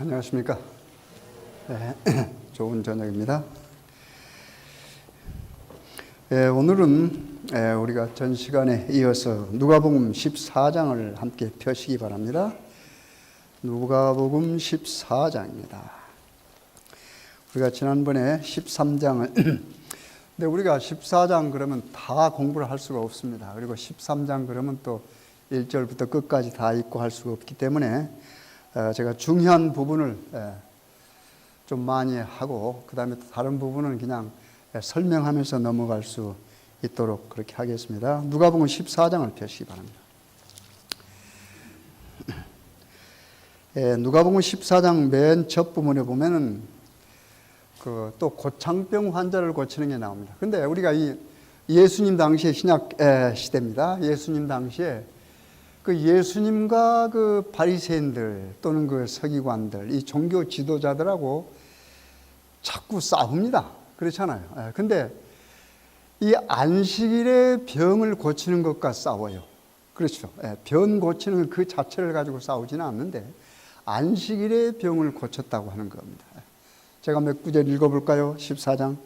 안녕하십니까. 네, 좋은 저녁입니다. 오늘은 우리가 전 시간에 이어서 누가복음 14장을 함께 펴시기 바랍니다. 누가복음 14장입니다. 우리가 지난번에 13장을 근데 우리가 14장 그러면 다 공부를 할 수가 없습니다. 그리고 13장 그러면 또 1절부터 끝까지 다 읽고 할 수가 없기 때문에 제가 중요한 부분을 좀 많이 하고 그 다음에 다른 부분은 그냥 설명하면서 넘어갈 수 있도록 그렇게 하겠습니다. 누가복음 14장을 펴시기 바랍니다. 누가복음 14장 맨 첫 부분에 보면은 또 고창병 환자를 고치는 게 나옵니다. 근데 우리가 이 예수님 당시에 신약 시대입니다. 예수님 당시에 예수님과 바리새인들 또는 서기관들, 이 종교 지도자들하고 자꾸 싸웁니다. 그렇잖아요. 근데 이 안식일에 병을 고치는 것과 싸워요. 그렇죠. 병 고치는 그 자체를 가지고 싸우지는 않는데 안식일에 병을 고쳤다고 하는 겁니다. 제가 몇 구절 읽어볼까요? 14장.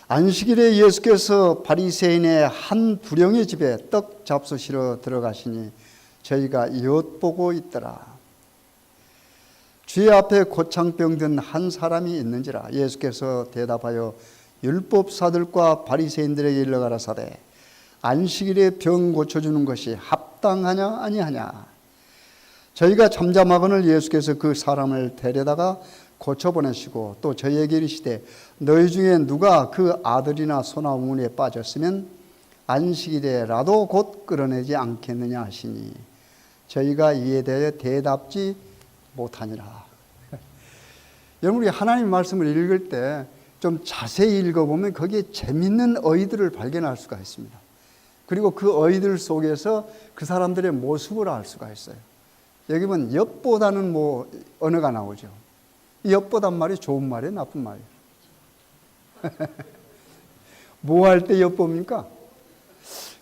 안식일에 예수께서 바리새인의 한 불령의 집에 떡 잡수시러 들어가시니 저희가 엿보고 있더라. 주의 앞에 고창병 든 한 사람이 있는지라. 예수께서 대답하여 율법사들과 바리새인들에게 일러 가라사대 안식일에 병 고쳐주는 것이 합당하냐 아니하냐. 저희가 잠잠하거늘 예수께서 그 사람을 데려다가 고쳐보내시고 또 저희에게 이르시되 너희 중에 누가 그 아들이나 소나 우물에 빠졌으면 안식일에라도 곧 끌어내지 않겠느냐 하시니 저희가 이에 대해 대답지 못하니라. 여러분, 우리 하나님 말씀을 읽을 때 좀 자세히 읽어보면 거기에 재밌는 어휘들을 발견할 수가 있습니다. 그리고 그 어휘들 속에서 그 사람들의 모습을 알 수가 있어요. 여기 보면 엿보다는 언어가 나오죠. 이 엿보단 말이 좋은 말이에요, 나쁜 말이에요? 뭐 할 때 엿봅니까?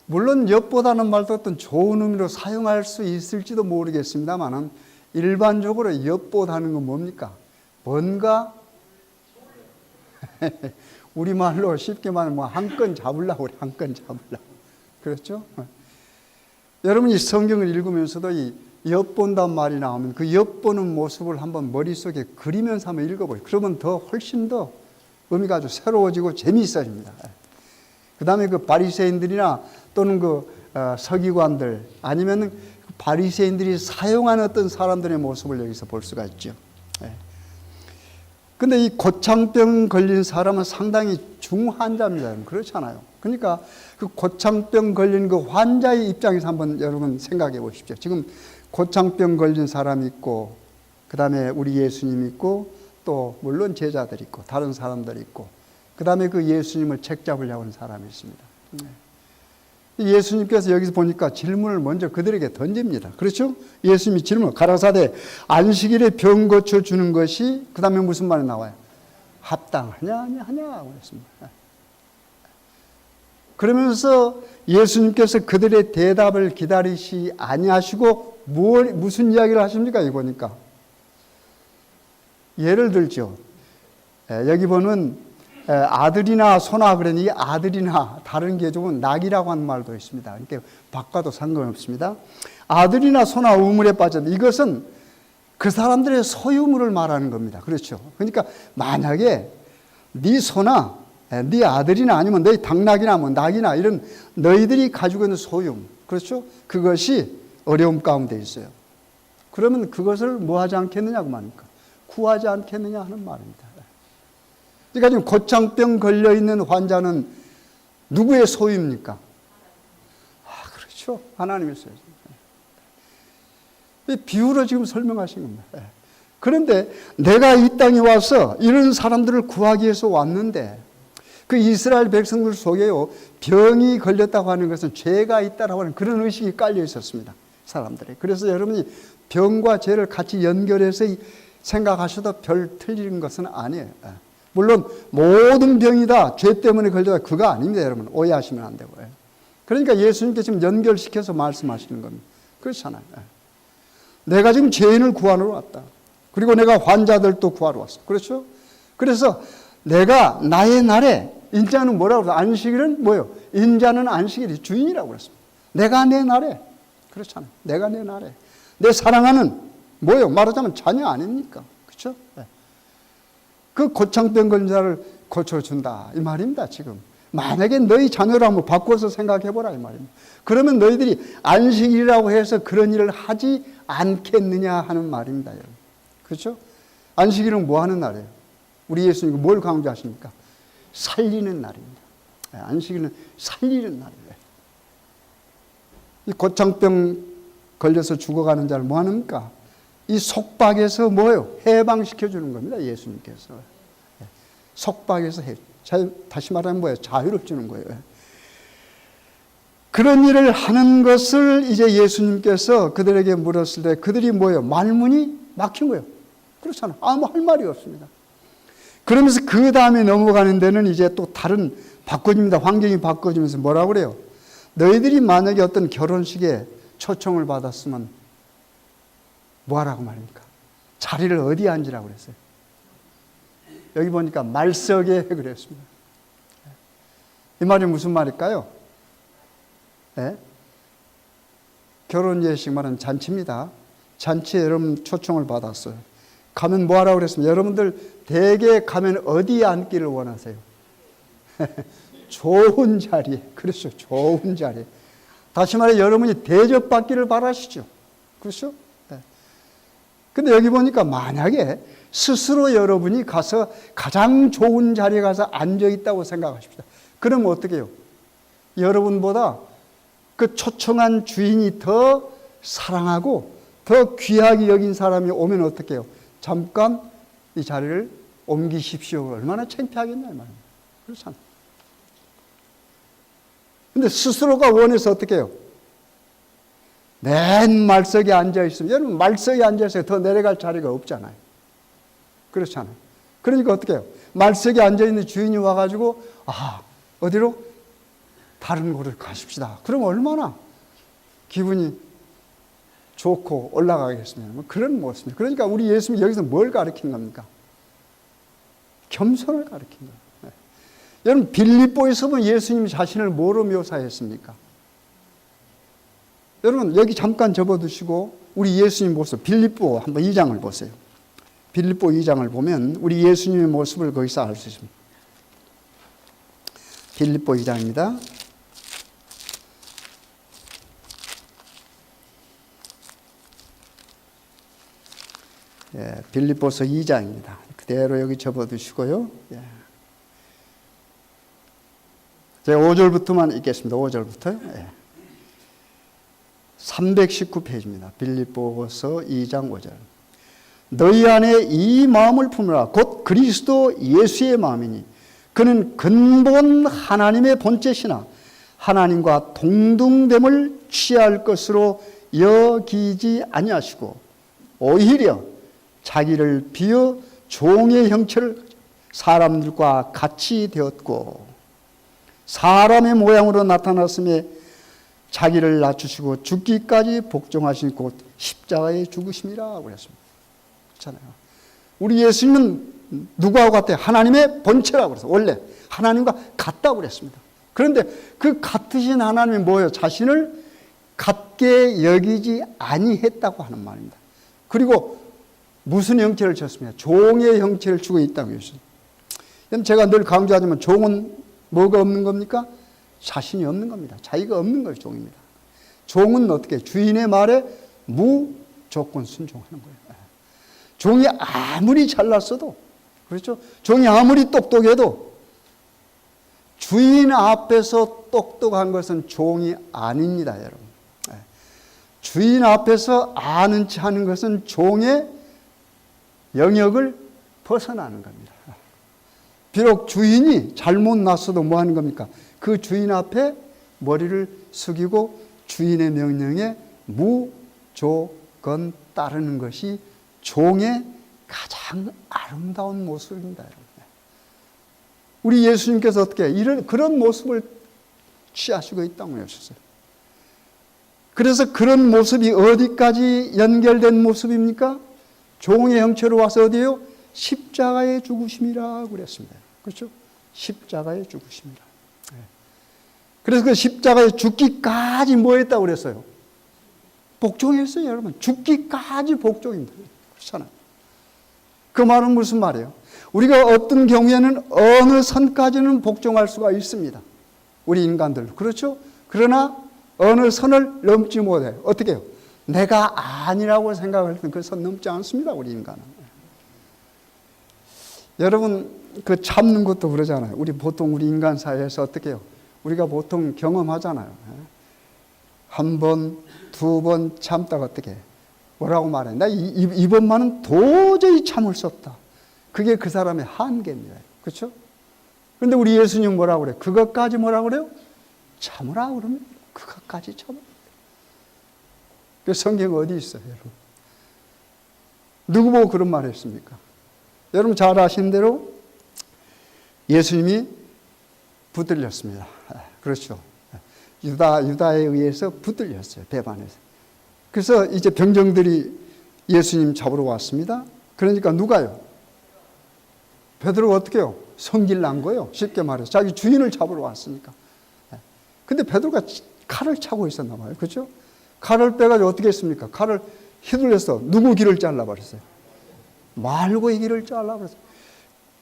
물론 엿보다는 말도 어떤 좋은 의미로 사용할 수 있을지도 모르겠습니다만 일반적으로 엿보다는 건 뭡니까? 뭔가 우리말로 쉽게 말하면 한 건 잡으려고 그래, 한 건 잡으려고. 그렇죠? 여러분이 성경을 읽으면서도 이 엿본단 말이 나오면 그 엿보는 모습을 한번 머릿속에 그리면서 한번 읽어보세요. 그러면 훨씬 더 의미가 아주 새로워지고 재미있어집니다. 그 다음에 바리새인들이나 또는 서기관들 아니면 바리새인들이 사용하는 어떤 사람들의 모습을 여기서 볼 수가 있죠. 근데 이 고창병 걸린 사람은 상당히 중환자입니다. 그렇잖아요. 그러니까 그 고창병 걸린 그 환자의 입장에서 한번 여러분 생각해 보십시오. 지금 고창병 걸린 사람이 있고 그 다음에 우리 예수님 있고 또 물론 제자들 있고 다른 사람들 있고 그 다음에 그 예수님을 책잡으려고 하는 사람이 있습니다. 예수님께서 여기서 보니까 질문을 먼저 그들에게 던집니다. 그렇죠? 예수님이 질문을 가라사대 안식일에 병 고쳐주는 것이 그 다음에 무슨 말이 나와요? 합당하냐 아니하냐고 했습니다. 그러면서 예수님께서 그들의 대답을 기다리시 아니하시고 무슨 이야기를 하십니까? 이거 보니까 예를 들죠. 여기 보면 아들이나 소나 그러니 아들이나 다른 개종은 낙이라고 하는 말도 있습니다. 그러니까 바꿔도 상관없습니다. 아들이나 소나 우물에 빠졌다. 이것은 그 사람들의 소유물을 말하는 겁니다. 그렇죠. 그러니까 만약에 네 소나 네 아들이나 아니면 너희 당나귀나 낙이나 이런 너희들이 가지고 있는 소유, 그렇죠? 그것이 어려움 가운데 있어요. 그러면 그것을 뭐 하지 않겠느냐고 말입니까? 구하지 않겠느냐 하는 말입니다. 그러니까 지금 고창병 걸려있는 환자는 누구의 소유입니까? 그렇죠. 하나님의 소유죠. 비유로 지금 설명하신 겁니다. 그런데 내가 이 땅에 와서 이런 사람들을 구하기 위해서 왔는데 그 이스라엘 백성들 속에요, 병이 걸렸다고 하는 것은 죄가 있다라고 하는 그런 의식이 깔려 있었습니다. 사람들이. 그래서 여러분이 병과 죄를 같이 연결해서 생각하셔도 별 틀린 것은 아니에요. 물론 모든 병이 다 죄 때문에 걸려다 그거 아닙니다. 여러분 오해하시면 안 되고요. 그러니까 예수님께 지금 연결시켜서 말씀하시는 겁니다. 그렇잖아요. 내가 지금 죄인을 구하러 왔다. 그리고 내가 환자들도 구하러 왔어. 그렇죠? 그래서 내가 나의 날에, 인자는 뭐라고 그래서 안식일은 뭐예요? 인자는 안식일이 주인이라고 그랬습니다. 내가 내 날에. 그렇잖아요. 내가 내 날에. 내 사랑하는 뭐예요? 말하자면 자녀 아닙니까? 그렇죠? 네. 그 고창병 걸린 자를 고쳐준다. 이 말입니다, 지금. 만약에 너희 자녀를 한번 바꿔서 생각해보라, 이 말입니다. 그러면 너희들이 안식일이라고 해서 그런 일을 하지 않겠느냐 하는 말입니다, 여러분. 그렇죠? 안식일은 뭐 하는 날이에요? 우리 예수님이 뭘 강조하십니까? 살리는 날입니다. 안식일은 살리는 날이에요. 이 고창병 걸려서 죽어가는 자를 뭐 합니까? 이 속박에서 뭐예요? 해방시켜 주는 겁니다, 예수님께서. 속박에서 다시 말하면 뭐예요? 자유를 주는 거예요. 그런 일을 하는 것을 이제 예수님께서 그들에게 물었을 때 그들이 뭐예요? 말문이 막힌 거예요. 그렇잖아요. 아무 할 말이 없습니다. 그러면서 그 다음에 넘어가는 데는 이제 또 다른 바꿔집니다. 환경이 바꿔지면서 뭐라고 그래요? 너희들이 만약에 어떤 결혼식에 초청을 받았으면 뭐 하라고 말입니까? 자리를 어디에 앉으라고 그랬어요? 여기 보니까 말석에 그랬습니다. 이 말이 무슨 말일까요? 네? 결혼 예식 말은 잔치입니다. 잔치에 여러분 초청을 받았어요. 가면 뭐 하라고 그랬습니까? 여러분들 대개 가면 어디에 앉기를 원하세요? 좋은 자리에. 그렇죠. 좋은 자리에. 다시 말해 여러분이 대접받기를 바라시죠. 그렇죠? 네. 근데 여기 보니까 만약에 스스로 여러분이 가서 가장 좋은 자리에 가서 앉아 있다고 생각하십시다. 그러면 어떻게 해요? 여러분보다 그 초청한 주인이 더 사랑하고 더 귀하게 여긴 사람이 오면 어떻게 해요? 잠깐 이 자리를 옮기십시오. 얼마나 창피하겠냐 이 말입니다. 그렇잖아요. 근데 스스로가 원해서 어떻게 해요? 맨 말석에 앉아 있으면 여러분 말석에 앉아 있어요. 더 내려갈 자리가 없잖아요. 그렇잖아요. 그러니까 어떻게 해요? 말석에 앉아 있는 주인이 와가지고 어디로? 다른 곳을 가십시다. 그럼 얼마나 기분이 좋고 올라가겠습니까? 그런 모습입니다. 그러니까 우리 예수님이 여기서 뭘 가르친 겁니까? 겸손을 가르친 거예요. 네. 여러분 빌립보에서 보면 예수님 자신을 뭐로 묘사했습니까? 여러분 여기 잠깐 접어두시고 우리 예수님 모습 빌립보 한번 2장을 보세요. 빌립보 2장을 보면 우리 예수님의 모습을 거기서 알 수 있습니다. 빌립보 2장입니다. 빌립보서 2장입니다. 그대로 여기 접어두시고요. 제가 5절부터만 읽겠습니다. 5절부터요. 319페이지입니다. 빌립보서 2장 5절. 너희 안에 이 마음을 품으라. 곧 그리스도 예수의 마음이니 그는 근본 하나님의 본체시나 하나님과 동등됨을 취할 것으로 여기지 아니하시고 오히려 자기를 비어 종의 형체를 사람들과 같이 되었고 사람의 모양으로 나타났음에 자기를 낮추시고 죽기까지 복종하신 곧 십자가에 죽으심이라 그랬습니다. 그렇잖아요. 우리 예수님은 누구하고 같아요? 하나님의 본체라고 그랬어요. 원래 하나님과 같다고 그랬습니다. 그런데 그 같으신 하나님이 뭐예요? 자신을 같게 여기지 아니했다고 하는 말입니다. 그리고 무슨 형체를 쳤습니까? 종의 형체를 주고 있다고 했습니다. 제가 늘 강조하지만 종은 뭐가 없는 겁니까? 자신이 없는 겁니다. 자기가 없는 것이 종입니다. 종은 어떻게? 주인의 말에 무조건 순종하는 거예요. 종이 아무리 잘났어도, 그렇죠? 종이 아무리 똑똑해도 주인 앞에서 똑똑한 것은 종이 아닙니다, 여러분. 주인 앞에서 아는 체 하는 것은 종의 영역을 벗어나는 겁니다. 비록 주인이 잘못 났어도 뭐 하는 겁니까? 그 주인 앞에 머리를 숙이고 주인의 명령에 무조건 따르는 것이 종의 가장 아름다운 모습입니다. 우리 예수님께서 어떻게 그런 모습을 취하시고 이 땅에 오셨어요. 그래서 그런 모습이 어디까지 연결된 모습입니까? 종의 형체로 와서 어디에요? 십자가의 죽으심이라고 그랬습니다. 그렇죠? 십자가의 죽으심이라. 그래서 그 십자가에 죽기까지 뭐 했다고 그랬어요? 복종했어요, 여러분. 죽기까지 복종입니다. 그렇잖아요. 그 말은 무슨 말이에요? 우리가 어떤 경우에는 어느 선까지는 복종할 수가 있습니다. 우리 인간들. 그렇죠? 그러나 어느 선을 넘지 못해요. 어떻게 해요? 내가 아니라고 생각할 때는 그 선 넘지 않습니다, 우리 인간은. 여러분, 그 참는 것도 그러잖아요. 우리 보통 우리 인간 사회에서 어떻게 해요? 우리가 보통 경험하잖아요. 한 번, 두 번 참다가 어떻게 해? 뭐라고 말해? 나 이번만은 도저히 참을 수 없다. 그게 그 사람의 한계입니다. 그렇죠? 그런데 우리 예수님 뭐라고 그래요? 그것까지 뭐라고 그래요? 참으라 그러면 그것까지 참으라. 그 성경 어디 있어요, 여러분? 누구 보고 그런 말을 했습니까? 여러분 잘 아시는 대로 예수님이 붙들렸습니다. 그렇죠. 유다에 의해서 붙들렸어요, 배반해서. 그래서 이제 병정들이 예수님 잡으러 왔습니다. 그러니까 누가요? 베드로가 어떻게 해요? 성질 난 거예요. 쉽게 말해서. 자기 주인을 잡으러 왔으니까. 근데 베드로가 칼을 차고 있었나 봐요. 그렇죠? 칼을 빼가지고 어떻게 했습니까? 칼을 휘둘려서 누구 귀를 잘라버렸어요? 말고의 귀를 잘라버렸어요.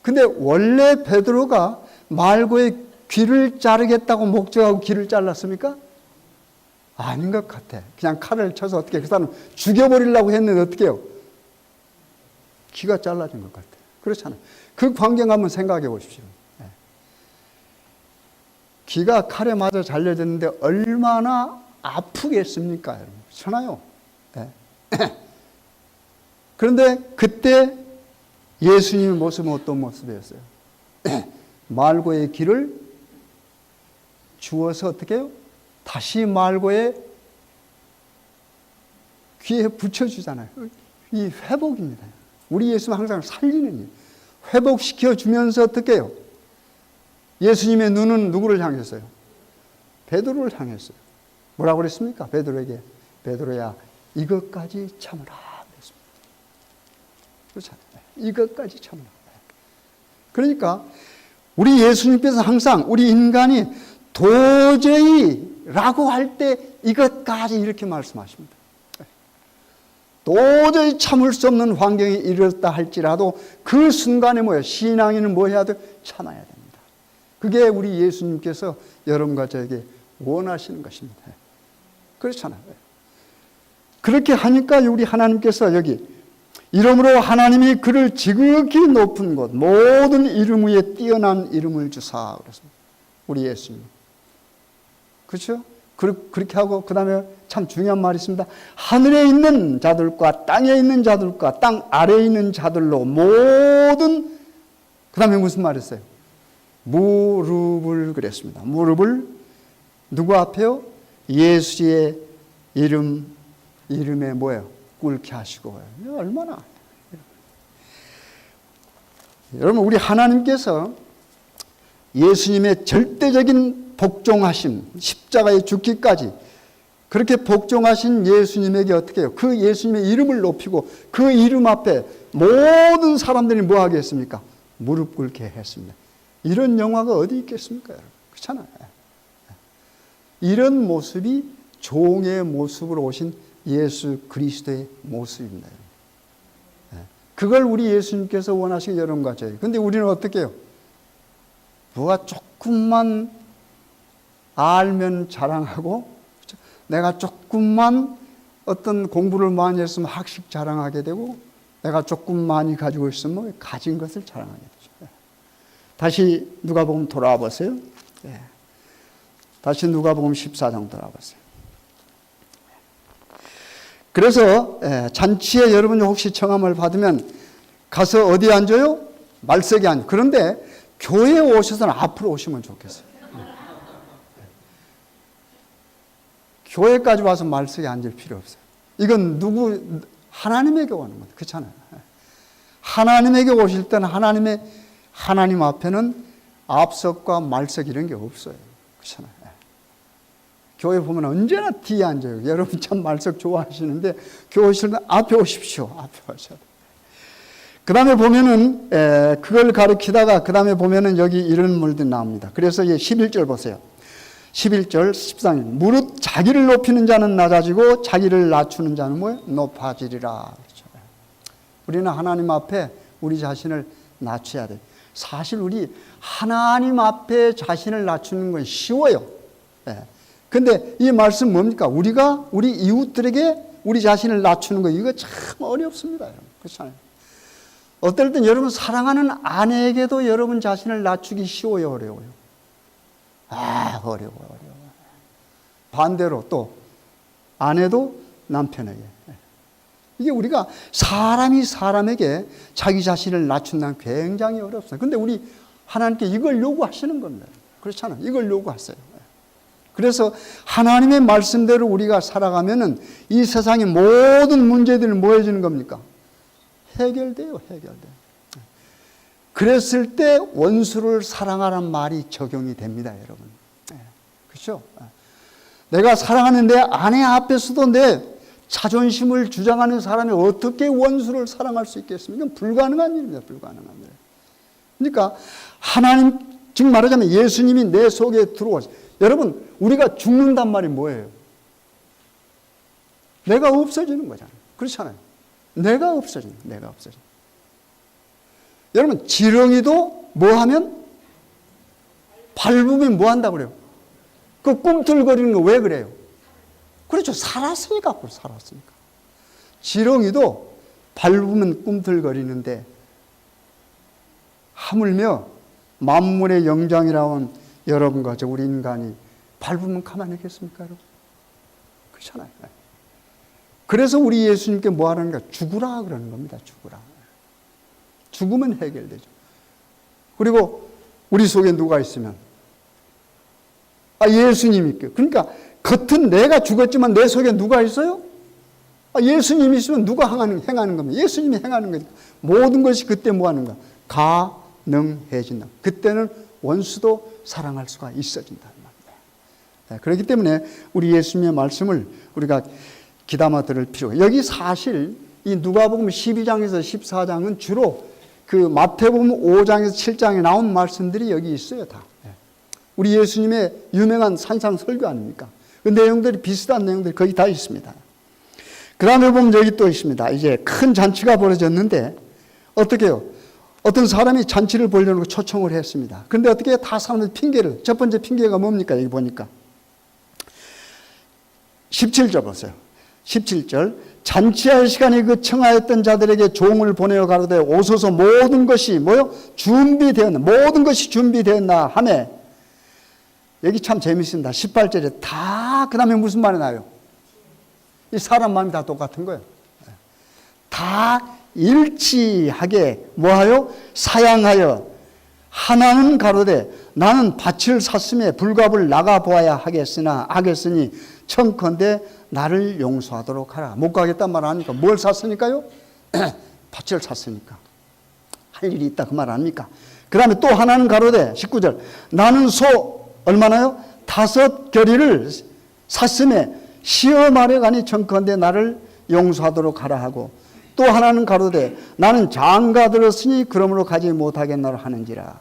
근데 원래 베드로가 말고의 귀를 자르겠다고 목적하고 귀를 잘랐습니까? 아닌 것 같아. 그냥 칼을 쳐서 어떻게 그 사람 죽여버리려고 했는데 어떻게 해요? 귀가 잘라진 것 같아. 그렇잖아요. 그 광경 한번 생각해 보십시오. 귀가 칼에 맞아 잘려졌는데 얼마나 아프겠습니까, 여러분? 그렇잖아요. 그런데 그때 예수님의 모습은 어떤 모습이었어요? 말고의 귀를 주워서 어떻게 해요? 다시 말고의 귀에 붙여주잖아요. 이 회복입니다. 우리 예수는 항상 살리는 일. 회복시켜주면서 어떻게 해요? 예수님의 눈은 누구를 향했어요? 베드로를 향했어요. 뭐라고 그랬습니까? 베드로에게. 베드로야, 이것까지 참으라. 그랬습니다. 그렇잖아요. 이것까지 참으라. 그러니까 우리 예수님께서 항상 우리 인간이 도저히 라고 할 때 이것까지 이렇게 말씀하십니다. 도저히 참을 수 없는 환경이 이르렀다 할지라도 그 순간에 뭐예요? 신앙인은 뭐 해야 돼요? 참아야 됩니다. 그게 우리 예수님께서 여러분과 저에게 원하시는 것입니다. 그렇잖아요. 그렇게 하니까 우리 하나님께서 여기 이러므로 하나님이 그를 지극히 높은 곳 모든 이름 위에 뛰어난 이름을 주사 그랬습니다. 우리 예수님. 그렇죠? 그렇게 하고 그 다음에 참 중요한 말이 있습니다. 하늘에 있는 자들과 땅에 있는 자들과 땅 아래에 있는 자들로 모든 그 다음에 무슨 말이 있어요? 무릎을 그랬습니다. 무릎을 누구 앞에요? 예수의 이름에 뭐예요? 꿇게 하시고. 얼마나. 여러분 우리 하나님께서 예수님의 절대적인 복종하심, 십자가에 죽기까지 그렇게 복종하신 예수님에게 어떻게 해요? 그 예수님의 이름을 높이고 그 이름 앞에 모든 사람들이 뭐 하겠습니까? 무릎 꿇게 했습니다. 이런 영화가 어디 있겠습니까? 여러분? 그렇잖아요. 이런 모습이 종의 모습으로 오신 예수 그리스도의 모습입니다. 그걸 우리 예수님께서 원하시는 여러분과 저희. 근데 우리는 어떻게 해요? 뭐가 조금만 알면 자랑하고, 그렇죠? 내가 조금만 어떤 공부를 많이 했으면 학식 자랑하게 되고, 내가 조금 많이 가지고 있으면 가진 것을 자랑하게 되죠. 다시 누가복음 돌아와 보세요. 다시 누가복음 14장 돌아와 보세요. 그래서 잔치에 여러분이 혹시 청함을 받으면 가서 어디 앉아요? 말석에 앉아요. 그런데 교회에 오셔서는 앞으로 오시면 좋겠어요. 교회까지 와서 말석에 앉을 필요 없어요. 이건 하나님에게 오는 거예요. 그렇잖아요. 하나님에게 오실 때는 하나님 앞에는 앞석과 말석 이런 게 없어요. 그렇잖아요. 교회 보면 언제나 뒤에 앉아요. 여러분 참 말씀 좋아하시는데 교회 오실 때 앞에 오십시오. 앞에 오셔야 돼요. 그 다음에 보면은 그걸 가리키다가 그 다음에 보면은 여기 이런 말들이 나옵니다. 그래서 11절 보세요. 11절 13절 무릇 자기를 높이는 자는 낮아지고 자기를 낮추는 자는 뭐예요? 높아지리라. 그렇죠. 우리는 하나님 앞에 우리 자신을 낮춰야 돼요. 사실 우리 하나님 앞에 자신을 낮추는 건 쉬워요. 근데 이 말씀 뭡니까? 우리가 우리 이웃들에게 우리 자신을 낮추는 거 이거 참 어렵습니다. 여러분. 그렇잖아요. 어떨 땐 여러분 사랑하는 아내에게도 여러분 자신을 낮추기 쉬워요, 어려워요? 어려워. 반대로 또 아내도 남편에게. 이게 우리가 사람이 사람에게 자기 자신을 낮춘다는 굉장히 어렵습니다. 근데 우리 하나님께 이걸 요구하시는 겁니다. 그렇잖아요. 이걸 요구하세요. 그래서 하나님의 말씀대로 우리가 살아가면은 이 세상의 모든 문제들은 뭐 해주는 겁니까? 해결돼요. 그랬을 때 원수를 사랑하라는 말이 적용이 됩니다, 여러분. 그렇죠? 내가 사랑하는 내 아내 앞에서도 내 자존심을 주장하는 사람이 어떻게 원수를 사랑할 수 있겠습니까? 이건 불가능한 일입니다. 불가능한 일. 그러니까 하나님, 즉 말하자면 예수님이 내 속에 들어와서 여러분 우리가 죽는단 말이 뭐예요? 내가 없어지는 거잖아요. 그렇잖아요. 내가 없어지는 거예요. 여러분 지렁이도 뭐 하면? 밟으면 뭐 한다고 그래요? 그 꿈틀거리는 거 왜 그래요? 그렇죠. 살았으니까. 지렁이도 밟으면 꿈틀거리는데 하물며 만물의 영장이라고 하는 여러분과 저 우리 인간이 밟으면 가만히 있겠습니까, 여러분? 그렇잖아요. 그래서 우리 예수님께 뭐 하라는가? 죽으라 그러는 겁니다. 죽으라. 죽으면 해결되죠. 그리고 우리 속에 누가 있으면 예수님이 있고요. 그러니까 겉은 내가 죽었지만 내 속에 누가 있어요? 예수님이 있으면 누가 행하는 겁니다. 예수님이 행하는 거니까 모든 것이 그때 뭐 하는가? 가능해진다. 그때는 원수도 사랑할 수가 있어진다는 말입니다. 그렇기 때문에 우리 예수님의 말씀을 우리가 귀담아 들을 필요가. 여기 사실 이 누가복음 12장에서 14장은 주로 그 마태복음 5장에서 7장에 나온 말씀들이 여기 있어요, 다. 우리 예수님의 유명한 산상설교 아닙니까? 그 내용들이 비슷한 내용들이 거기 다 있습니다. 그 다음에 보면 여기 또 있습니다. 이제 큰 잔치가 벌어졌는데 어떻게 해요? 어떤 사람이 잔치를 벌려고 초청을 했습니다. 그런데 어떻게 다 사람들 핑계를, 첫 번째 핑계가 뭡니까? 여기 보니까 17절 보세요. 17절 잔치할 시간에 그 청하였던 자들에게 종을 보내어 가로되 오소서 모든 것이 뭐요? 준비되었나? 모든 것이 준비되었나 하매 여기 참 재밌습니다. 18절에 다 그 다음에 무슨 말이 나요? 이 사람 마음이 다 똑같은 거예요. 다 일치하게 뭐하여? 사양하여 하나는 가로되 나는 밭을 샀음에 불갑을 나가보아야 하겠으니 청컨대 나를 용서하도록 하라. 못 가겠단 말 아닙니까? 뭘 샀으니까요? 밭을 샀으니까. 할 일이 있다 그 말 아닙니까? 그 다음에 또 하나는 가로되 19절 나는 소 얼마나요? 5겨리를 샀음에 시험하려 가니 청컨대 나를 용서하도록 하라 하고 또 하나는 가로되 나는 장가 들었으니 그러므로 가지 못하겠노라 하는지라.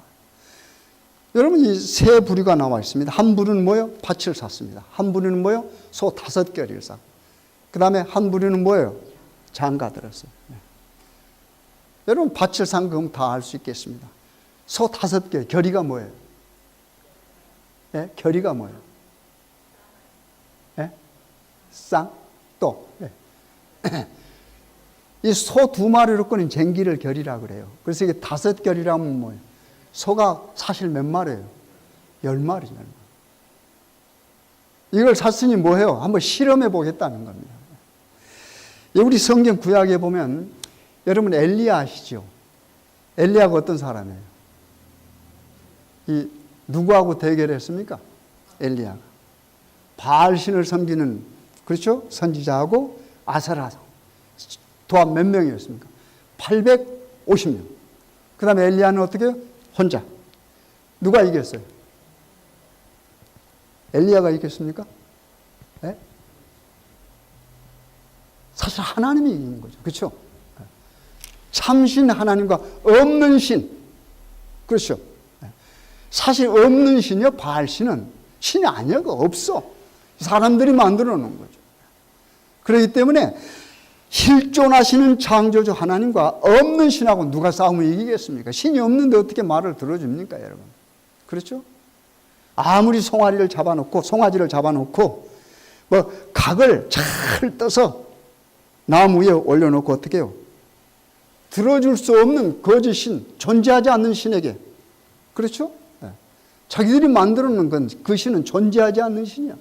여러분 이 세 부류가 나와 있습니다. 한 부류는 뭐예요? 밭을 샀습니다. 한 부류는 뭐예요? 소 5겨리를 샀고 그 다음에 한 부류는 뭐예요? 장가 들었어요. 여러분 밭을 산 거 다 알 수 있겠습니다. 소 5개 겨리가 뭐예요? 겨리가 뭐예요? 쌍? 또 이 소 2마리로 끄는 쟁기를 겨리라 그래요. 그래서 이게 5겨리라면 뭐예요? 소가 사실 몇 마리예요? 10마리죠. 이걸 샀으니 뭐해요? 한번 실험해 보겠다는 겁니다. 우리 성경 구약에 보면 여러분 엘리야 아시죠? 엘리야가 어떤 사람이에요? 이 누구하고 대결했습니까? 엘리야가 바알신을 섬기는 그렇죠? 선지자하고 아사라 도합 몇 명이었습니까? 850명. 그 다음에 엘리야는 어떻게 해요? 혼자. 누가 이겼어요? 엘리야가 이겼습니까? 사실 하나님이 있는 거죠. 그렇죠? 참신 하나님과 없는 신. 그렇죠? 사실 없는 신이요, 바알신은 신이 아니야. 없어. 사람들이 만들어 놓은 거죠. 그렇기 때문에 실존하시는 창조주 하나님과 없는 신하고 누가 싸움을 이기겠습니까? 신이 없는데 어떻게 말을 들어줍니까, 여러분? 그렇죠? 아무리 송아지를 잡아놓고 뭐 각을 잘 떠서 나무 위에 올려놓고 어떻게 해요? 들어줄 수 없는 거짓 신, 존재하지 않는 신에게. 그렇죠? 자기들이 만들어 놓은 건 그 신은 존재하지 않는 신이야.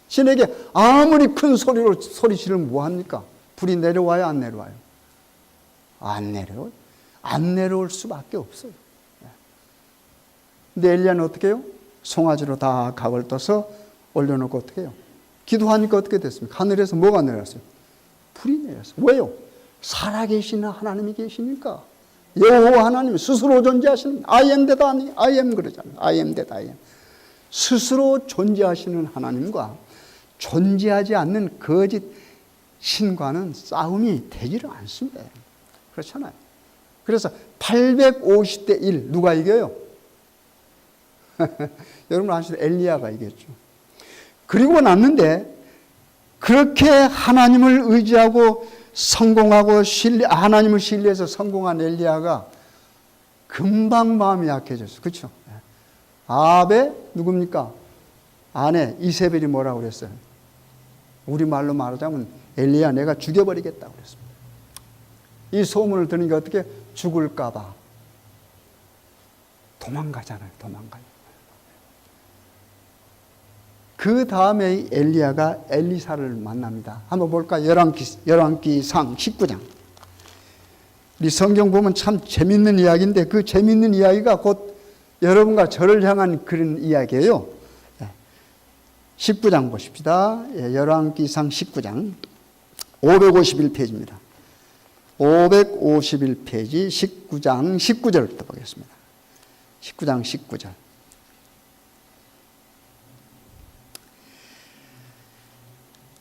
신에게 아무리 큰 소리로 소리치면 뭐합니까? 불이 내려와요, 안 내려와요? 안 내려와요. 안 내려올 수밖에 없어요. 근데 엘리야는 어떻게 해요? 송아지로 다 각을 떠서 올려놓고 어떻게 해요? 기도하니까 어떻게 됐습니까? 하늘에서 뭐가 내렸어요? 불이 내렸어요. 왜요? 살아계시는 하나님이 계시니까. 여호와 하나님 스스로 존재하시는 I am that I am 그러잖아요. I am that I am. 스스로 존재하시는 하나님과 존재하지 않는 거짓 신과는 싸움이 되지를 않습니다. 그렇잖아요. 그래서 850대 1 누가 이겨요? 여러분 아시죠? 엘리야가 이겼죠. 그리고 났는데 그렇게 하나님을 의지하고 성공하고 하나님을 신뢰해서 성공한 엘리야가 금방 마음이 약해졌어요. 그렇죠? 아합의 누굽니까? 아내 이세벨이 뭐라고 그랬어요? 우리말로 말하자면 엘리야 내가 죽여버리겠다고 그랬습니다. 이 소문을 들으니까 어떻게 죽을까 봐 도망가잖아요. 도망가요. 그 다음에 엘리야가 엘리사를 만납니다. 한번 볼까요? 열왕기상 19장. 우리 성경 보면 참 재밌는 이야기인데 그 재밌는 이야기가 곧 여러분과 저를 향한 그런 이야기예요. 19장 보십시다. 열왕기상 19장 551페이지입니다. 551페이지 19장 19절부터 보겠습니다. 19장 19절.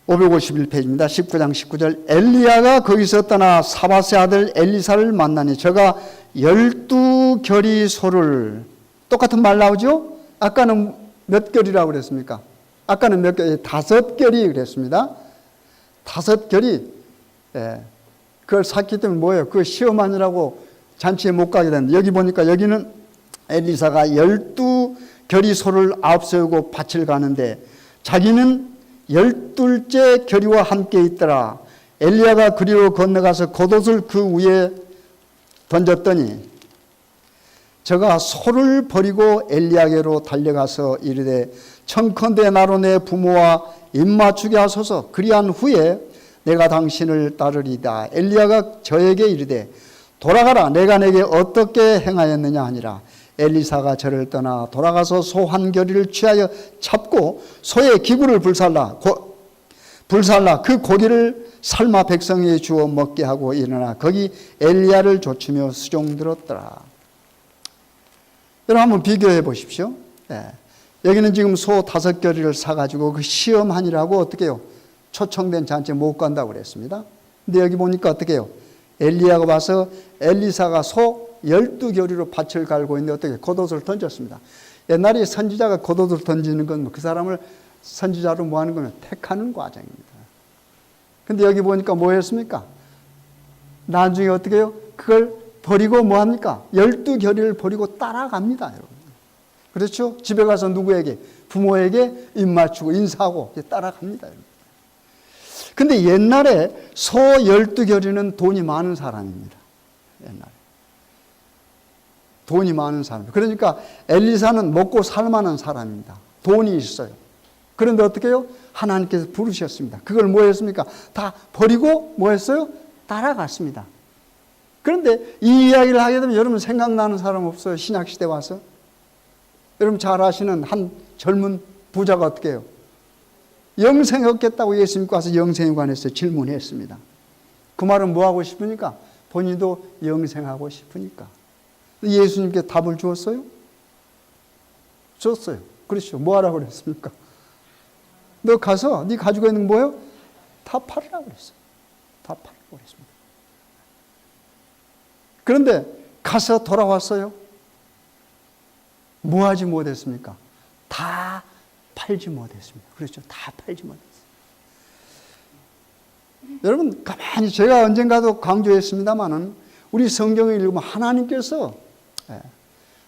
551페이지입니다. 19장 19절. 엘리야가 거기서 떠나 사밧의 아들 엘리사를 만나니 저가 12결의 소를 똑같은 말 나오죠? 아까는 몇 결이라고 그랬습니까? 아까는 몇 결이? 5결이 그랬습니다. 5결이 그걸 샀기 때문에 뭐예요? 그 시험하느라고 잔치에 못 가게 되는데 여기 보니까 여기는 엘리사가 12결의 소를 앞세우고 밭을 가는데 자기는 12째 결의와 함께 있더라. 엘리야가 그리로 건너가서 겉옷을 그 위에 던졌더니 저가 소를 버리고 엘리야에게로 달려가서 이르되 청컨대 나로 내 부모와 입맞추게 하소서. 그리한 후에 내가 당신을 따르리다. 엘리야가 저에게 이르되 돌아가라. 내가 내게 어떻게 행하였느냐 하니라. 엘리사가 저를 떠나 돌아가서 소 한 결의를 취하여 잡고 소의 기구를 불살라 그 고기를 삶아 백성에게 주어 먹게 하고 일어나 거기 엘리야를 좇으며 수종들었더라. 여러분 한번 비교해 보십시오. 여기는 지금 소 5결의를 사가지고 그 시험하니라고 어떻게 해요? 초청된 잔치에 못 간다고 그랬습니다. 근데 여기 보니까 어떻게 해요? 엘리야가 와서 엘리사가 소 12결의로 밭을 갈고 있는데 어떻게 겉옷을 던졌습니다. 옛날에 선지자가 겉옷을 던지는 건 그 사람을 선지자로 뭐 하는 거면 택하는 과정입니다. 근데 여기 보니까 뭐 했습니까? 나중에 어떻게 해요? 그걸 버리고 뭐 합니까? 12결의를 버리고 따라갑니다, 여러분. 그렇죠? 집에 가서 누구에게? 부모에게 입맞추고 인사하고 따라갑니다, 여러분. 근데 옛날에 소 12결의는 돈이 많은 사람입니다. 옛날에. 돈이 많은 사람. 그러니까 엘리사는 먹고 살만한 사람입니다. 돈이 있어요. 그런데 어떻게 해요? 하나님께서 부르셨습니다. 그걸 뭐 했습니까? 다 버리고 뭐 했어요? 따라갔습니다. 그런데 이 이야기를 하게 되면 여러분 생각나는 사람 없어요? 신약시대 와서? 여러분 잘 아시는 한 젊은 부자가 어떻게 해요? 영생 얻겠다고 예수님께 와서 영생에 관해서 질문했습니다. 그 말은 뭐 하고 싶으니까? 본인도 영생하고 싶으니까. 예수님께 답을 주었어요? 줬어요. 그렇죠. 뭐 하라고 그랬습니까? 너 가서 네 가지고 있는 거 뭐예요? 다 팔으라고 그랬어요. 다 팔고 그랬습니다. 그런데 가서 돌아왔어요. 뭐 하지 못했습니까? 다 팔지 못했습니다. 그렇죠. 다 팔지 못했어요. 여러분, 가만히 제가 언젠가도 강조했습니다마는 우리 성경을 읽으면 하나님께서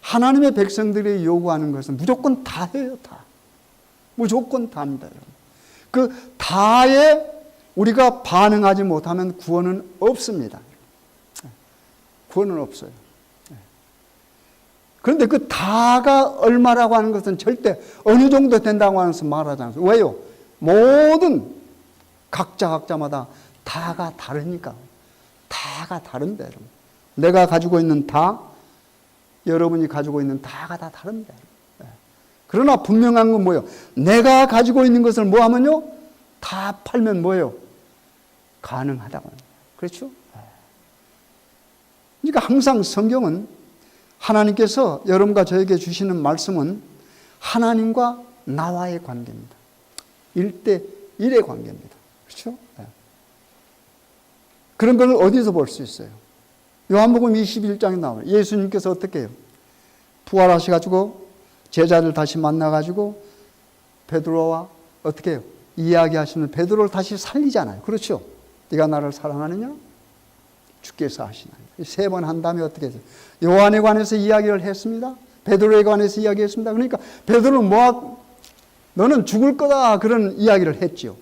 하나님의 백성들이 요구하는 것은 무조건 다 해요. 다. 무조건 다입니다. 여러분. 그 다에 우리가 반응하지 못하면 구원은 없습니다. 구원은 없어요. 그런데 그 다가 얼마라고 하는 것은 절대 어느 정도 된다고 하는 것은 말하지 않습니다. 왜요? 모든 각자마다 다가 다르니까. 다가 다른데, 여러분. 내가 가지고 있는 다, 여러분이 가지고 있는 다가 다 다릅니다. 그러나 분명한 건 뭐예요? 내가 가지고 있는 것을 뭐 하면요? 다 팔면 뭐예요? 가능하다고 합니다. 그렇죠? 그러니까 항상 성경은 하나님께서 여러분과 저에게 주시는 말씀은 하나님과 나와의 관계입니다. 1대1의 관계입니다. 그렇죠? 그런 걸 어디서 볼 수 있어요? 요한복음 21장에 나와요. 예수님께서 어떻게 해요? 부활하셔가지고 제자를 다시 만나가지고 베드로와 어떻게 해요? 이야기하시면 베드로를 다시 살리잖아요. 그렇죠? 네가 나를 사랑하느냐? 주께서 하시나니. 3번 한 다음에 어떻게 했어요? 요한에 관해서 이야기를 했습니다. 베드로에 관해서 이야기했습니다. 그러니까 베드로는 너는 죽을 거다 그런 이야기를 했지요.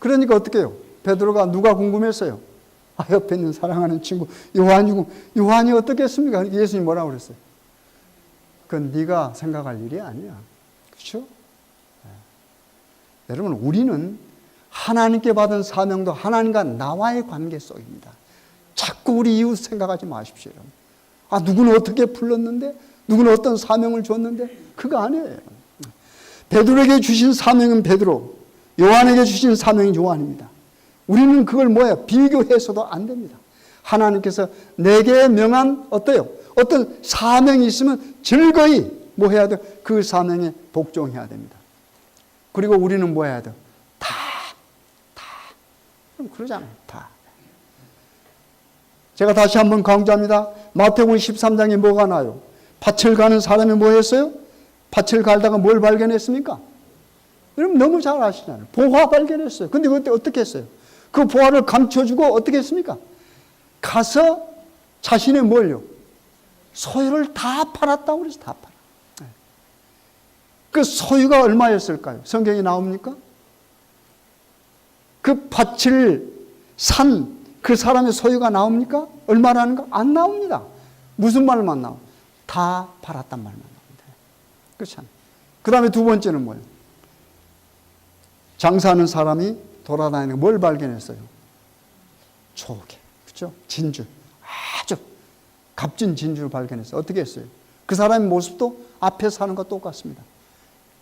그러니까 어떻게 해요? 베드로가 누가 궁금했어요? 옆에 있는 사랑하는 친구 요한이 어떻게 했습니까? 예수님이 뭐라고 그랬어요? 그건 네가 생각할 일이 아니야. 그렇죠? 여러분, 우리는 하나님께 받은 사명도 하나님과 나와의 관계 속입니다. 자꾸 우리 이웃 생각하지 마십시오. 누구는 어떻게 불렀는데, 누구는 어떤 사명을 줬는데, 그거 아니에요. 베드로에게 주신 사명은 베드로, 요한에게 주신 사명이 요한입니다. 우리는 그걸 비교해서도 안 됩니다. 하나님께서 내게 명한 어떤 사명이 있으면 즐거이 해야 돼요? 그 사명에 복종해야 됩니다. 그리고 우리는 뭐 해야 돼요? 다. 그럼 그러잖아요. 다. 제가 다시 한번 강조합니다. 마태복음 13장에 뭐가 나요? 밭을 가는 사람이 뭐 했어요? 밭을 갈다가 뭘 발견했습니까? 여러분 너무 잘 아시잖아요. 보화 발견했어요. 근데 그때 어떻게 했어요? 그 보화를 감춰주고 어떻게 했습니까? 가서 자신의 뭘요? 소유를 다 팔았다고 그래서 다 팔아. 그 소유가 얼마였을까요? 성경에 나옵니까? 그 밭을 산 그 사람의 소유가 나옵니까? 얼마라는 거? 안 나옵니다. 무슨 말만 나와? 다 팔았단 말만 나옵니다. 그렇잖아요. 그 다음에 두 번째는 뭐예요? 장사하는 사람이 돌아다니는 뭘 발견했어요? 조개, 그렇죠? 진주, 아주 값진 진주를 발견했어요. 어떻게 했어요? 그 사람의 모습도 앞에 사는 것과 똑같습니다.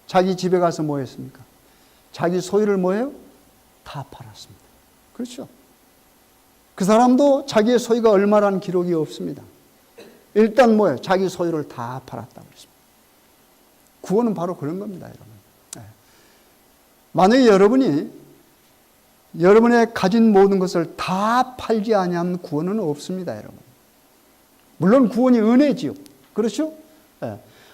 자기 집에 가서 뭐 했습니까? 자기 소유를 뭐예요? 다 팔았습니다. 그렇죠? 그 사람도 자기의 소유가 얼마라는 기록이 없습니다. 일단 뭐예요? 자기 소유를 다 팔았다고 그랬습니다. 구원은 바로 그런 겁니다, 여러분. 만약에 여러분의 가진 모든 것을 다 팔지 아니하면 구원은 없습니다, 여러분. 물론 구원이 은혜지요. 그렇죠?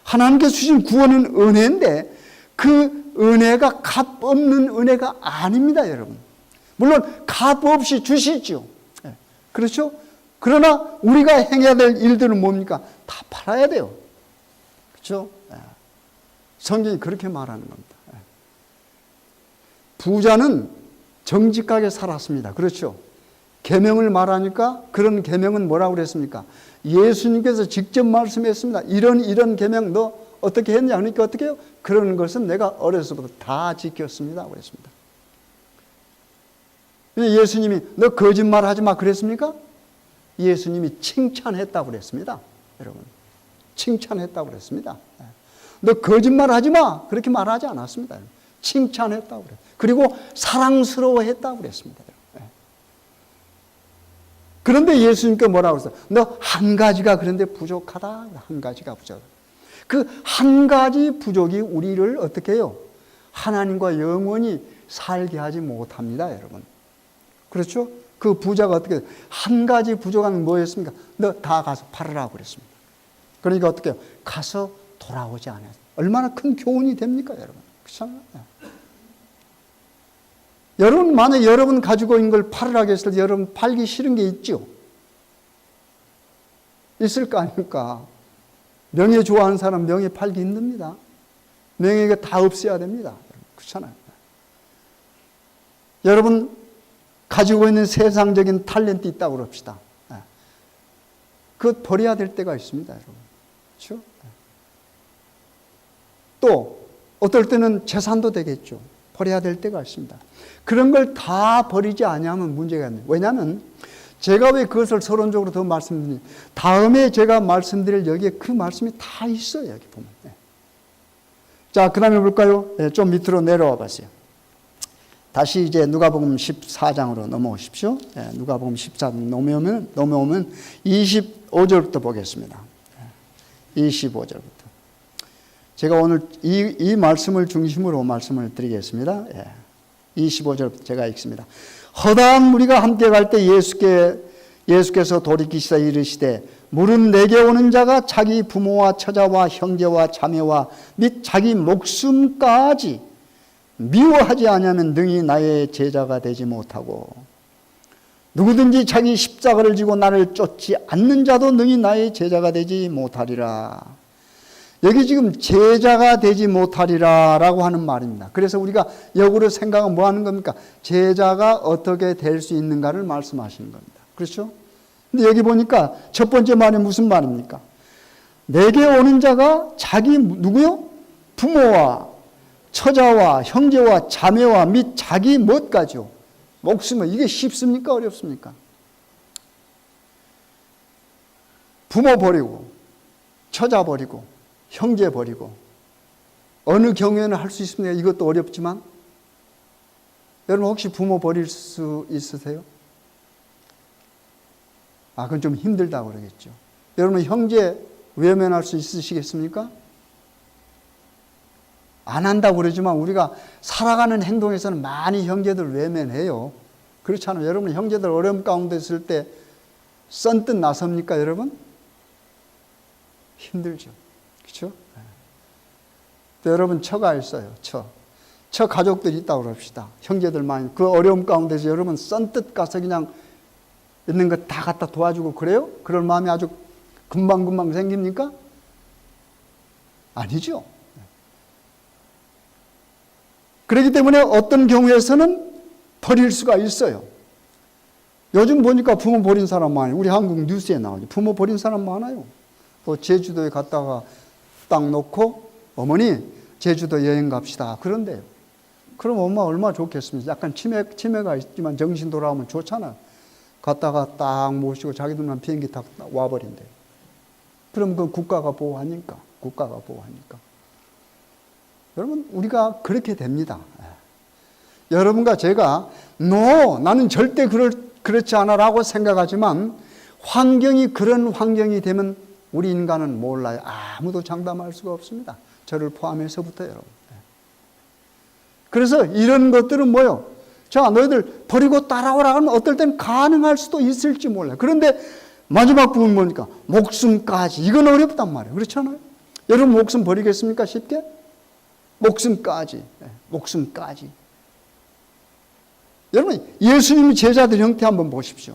하나님께서 주신 구원은 은혜인데 그 은혜가 값 없는 은혜가 아닙니다, 여러분. 물론 값 없이 주시죠. 그렇죠? 그러나 우리가 행해야 될 일들은 뭡니까? 다 팔아야 돼요. 그렇죠? 성경이 그렇게 말하는 겁니다. 부자는 정직하게 살았습니다. 그렇죠? 계명을 말하니까 그런 계명은 뭐라고 그랬습니까? 예수님께서 직접 말씀했습니다. 이런 계명 너 어떻게 했냐? 그러니까 어떻게 해요? 그런 것은 내가 어려서부터 다 지켰습니다. 그랬습니다. 예수님이 너 거짓말 하지 마 그랬습니까? 예수님이 칭찬했다고 그랬습니다. 여러분. 칭찬했다고 그랬습니다. 너 거짓말 하지 마. 그렇게 말하지 않았습니다. 칭찬했다고 그랬어요. 그리고 사랑스러워했다고 그랬습니다. 그런데 예수님께 뭐라고 그랬어요? 너 한 가지가 그런데 부족하다. 한 가지가 부족하다. 그 한 가지 부족이 우리를 어떻게 해요? 하나님과 영원히 살게 하지 못합니다, 여러분. 그렇죠? 그 부자가 어떻게, 한 가지 부족하면 뭐였습니까? 너 다 가서 팔으라고 그랬습니다. 그러니까 어떻게 해요? 가서 돌아오지 않아요. 얼마나 큰 교훈이 됩니까, 여러분? 그렇잖아요. 여러분, 만약 여러분 가지고 있는 걸 팔으라고 했을 때 여러분 팔기 싫은 게 있죠? 있을 거 아닙니까? 명예 좋아하는 사람 명예 팔기 힘듭니다. 명예가 다 없애야 됩니다. 그렇잖아요. 여러분 가지고 있는 세상적인 탤런트 있다고 그럽시다. 그것 버려야 될 때가 있습니다, 여러분. 그렇죠? 또 어떨 때는 재산도 되겠죠. 버려야 될 때가 있습니다. 그런 걸 다 버리지 않으면 문제가 있네요. 왜냐하면 제가 왜 그것을 서론적으로 더 말씀드리니, 다음에 제가 말씀드릴 여기에 그 말씀이 다 있어요, 여기 보면. 자, 그 다음에 볼까요? 좀 밑으로 내려와 보세요. 다시 이제 누가복음 14장으로 넘어오십시오. 누가복음 14장 넘어오면 25절부터 보겠습니다. 25절부터. 제가 오늘 이 말씀을 중심으로 말씀을 드리겠습니다. 25절부터 제가 읽습니다. 허다한 무리가 함께 갈 때 예수께서 돌이키시사 이르시되 무릇 내게 오는 자가 자기 부모와 처자와 형제와 자매와 및 자기 목숨까지 미워하지 아니하면 능히 나의 제자가 되지 못하고 누구든지 자기 십자가를 지고 나를 쫓지 않는 자도 능히 나의 제자가 되지 못하리라. 여기 지금 제자가 되지 못하리라 라고 하는 말입니다. 그래서 우리가 역으로 생각은 뭐 하는 겁니까? 제자가 어떻게 될 수 있는가를 말씀하시는 겁니다. 그렇죠? 근데 여기 보니까 첫 번째 말이 무슨 말입니까? 내게 오는 자가 자기 누구요? 부모와 처자와 형제와 자매와 및 자기 무엇까지요? 목숨을. 이게 쉽습니까? 어렵습니까? 부모 버리고 처자 버리고 형제 버리고 어느 경우에는 할 수 있습니다. 이것도 어렵지만 여러분 혹시 부모 버릴 수 있으세요? 그건 좀 힘들다고 그러겠죠. 여러분 형제 외면할 수 있으시겠습니까? 안 한다고 그러지만 우리가 살아가는 행동에서는 많이 형제들 외면해요. 그렇잖아요. 여러분 형제들 어려움 가운데 있을 때 썬뜻 나섭니까, 여러분? 힘들죠. 그렇죠? 여러분 처가 있어요. 처 가족들이 있다고 그럽시다. 형제들 많이. 그 어려움 가운데서 여러분 썬뜻 가서 그냥 있는 거 다 갖다 도와주고 그래요? 그럴 마음이 아주 금방금방 생깁니까? 아니죠. 그렇기 때문에 어떤 경우에서는 버릴 수가 있어요. 요즘 보니까 부모 버린 사람 많아요. 우리 한국 뉴스에 나오죠. 부모 버린 사람 많아요. 또 제주도에 갔다가 딱 놓고 어머니 제주도 여행 갑시다. 그런데요. 그럼 엄마 얼마나 좋겠습니까? 약간 치매가 있지만 정신 돌아오면 좋잖아요. 갔다가 딱 모시고 자기들만 비행기 타고 와버린대요. 그럼 그 국가가 보호하니까. 여러분 우리가 그렇게 됩니다. 여러분과 제가 나는 절대 그렇지 않아 라고 생각하지만 환경이 그런 환경이 되면 우리 인간은 몰라요. 아무도 장담할 수가 없습니다. 저를 포함해서부터 여러분. 그래서 이런 것들은 뭐요? 자, 너희들 버리고 따라오라 하면 어떨 땐 가능할 수도 있을지 몰라요. 그런데 마지막 부분 보니까 목숨까지. 이건 어렵단 말이에요. 그렇잖아요? 여러분 목숨 버리겠습니까? 쉽게? 목숨까지. 여러분 예수님 제자들 형태 한번 보십시오.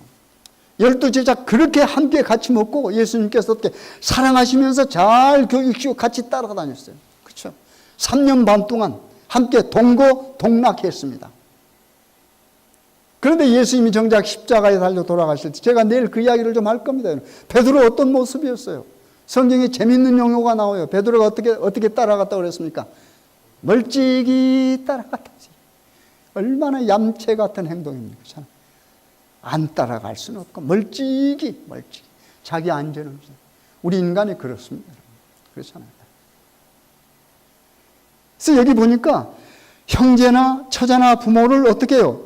12제자 그렇게 함께 같이 먹고 예수님께서 어떻게 사랑하시면서 잘 교육시키고 같이 따라다녔어요. 그렇죠? 3년 반 동안 함께 동고동락했습니다. 그런데 예수님이 정작 십자가에 달려 돌아가실 때 제가 내일 그 이야기를 좀 할 겁니다. 베드로 어떤 모습이었어요? 성경에 재밌는 용어가 나와요. 베드로가 어떻게 따라갔다고 그랬습니까? 멀찍이 따라갔다지. 얼마나 얌체 같은 행동입니까? 참. 안 따라갈 수는 없고 멀찍이 자기 안전을. 우리 인간이 그렇습니다. 그렇잖아요. 그래서 여기 보니까 형제나 처자나 부모를 어떻게 해요?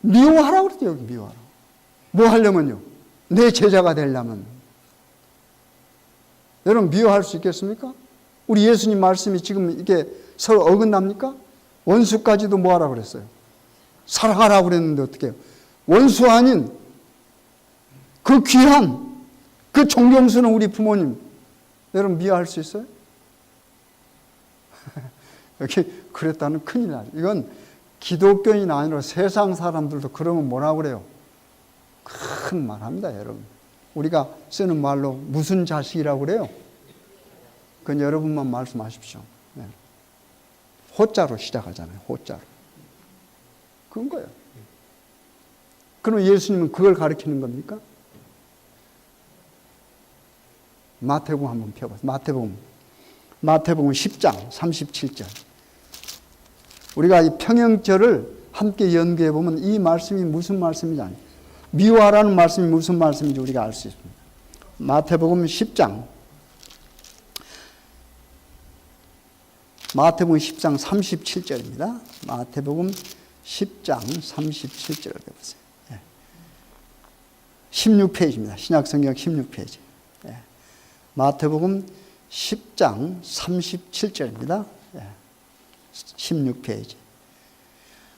미워하라고 그러죠. 여기 미워하라. 뭐 하려면요? 내 제자가 되려면. 여러분 미워할 수 있겠습니까? 우리 예수님 말씀이 지금 이게 서로 어긋납니까? 원수까지도 뭐 하라고 그랬어요? 사랑하라고 그랬는데 어떻게 해요? 원수 아닌 그 귀한 그 존경스러운 우리 부모님 여러분 미워할 수 있어요? 여기 그랬다는 큰일 나죠. 이건 기독교인이 아니라 세상 사람들도 그러면 뭐라고 그래요? 큰 말 합니다, 여러분. 우리가 쓰는 말로 무슨 자식이라고 그래요? 그건 여러분만 말씀하십시오. 네. 호자로 시작하잖아요, 호자로. 그런 거예요. 그럼 예수님은 그걸 가르치는 겁니까? 마태복음 한번 펴보세요. 마태복음 10장 37절. 우리가 이 평행절을 함께 연구해 보면 이 말씀이 무슨 말씀인지 아니에요. 미워하라는 말씀이 무슨 말씀인지 우리가 알 수 있습니다. 마태복음 10장 37절입니다. 마태복음 10장 37절을 보세요. 16페이지입니다. 신약성경 16페이지. 마태복음 10장 37절입니다. 16페이지.